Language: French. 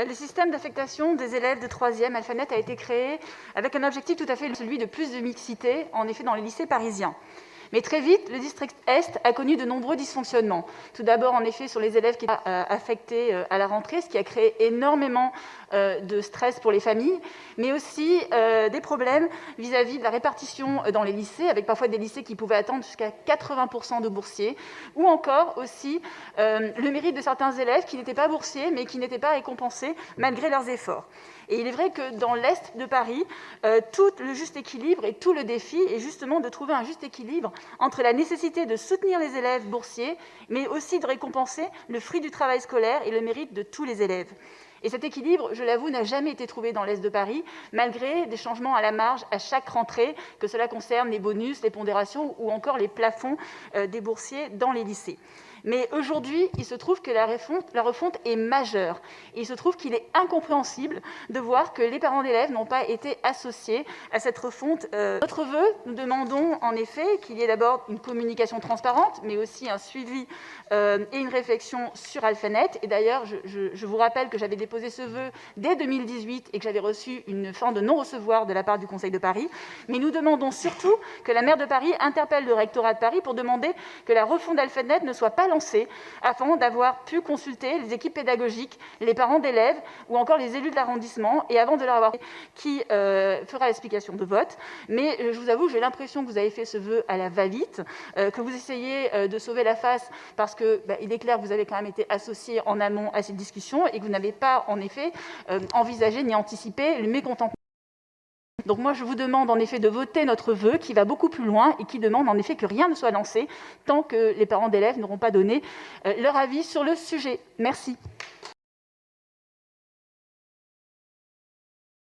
Le système d'affectation des élèves de 3e Alphanet a été créé avec un objectif tout à fait celui de plus de mixité, en effet, dans les lycées parisiens. Mais très vite, le district Est a connu de nombreux dysfonctionnements. Tout d'abord, en effet, sur les élèves qui étaient affectés à la rentrée, ce qui a créé énormément de stress pour les familles, mais aussi des problèmes vis-à-vis de la répartition dans les lycées, avec parfois des lycées qui pouvaient attendre jusqu'à 80% de boursiers, ou encore aussi le mérite de certains élèves qui n'étaient pas boursiers, mais qui n'étaient pas récompensés malgré leurs efforts. Et il est vrai que dans l'Est de Paris, tout le juste équilibre et tout le défi est justement de trouver un juste équilibre entre la nécessité de soutenir les élèves boursiers, mais aussi de récompenser le fruit du travail scolaire et le mérite de tous les élèves. Et cet équilibre, je l'avoue, n'a jamais été trouvé dans l'Est de Paris, malgré des changements à la marge à chaque rentrée, que cela concerne les bonus, les pondérations ou encore les plafonds des boursiers dans les lycées. Mais aujourd'hui, il se trouve que la refonte est majeure. Et il se trouve qu'il est incompréhensible de voir que les parents d'élèves n'ont pas été associés à cette refonte. Notre vœu, nous demandons en effet qu'il y ait d'abord une communication transparente, mais aussi un suivi et une réflexion sur Alphanet. Et d'ailleurs, je vous rappelle que j'avais déposé ce vœu dès 2018 et que j'avais reçu une forme de non-recevoir de la part du Conseil de Paris. Mais nous demandons surtout que la maire de Paris interpelle le rectorat de Paris pour demander que la refonte d'Alphanet ne soit pas lancée afin d'avoir pu consulter les équipes pédagogiques, les parents d'élèves ou encore les élus de l'arrondissement et avant de leur avoir qui fera l'explication de vote. Mais je vous avoue, j'ai l'impression que vous avez fait ce vœu à la va-vite, que vous essayez de sauver la face parce que il est clair que vous avez quand même été associé en amont à cette discussion et que vous n'avez pas en effet envisagé ni anticipé le mécontentement. Donc moi, je vous demande en effet de voter notre vœu qui va beaucoup plus loin et qui demande en effet que rien ne soit lancé tant que les parents d'élèves n'auront pas donné leur avis sur le sujet. Merci.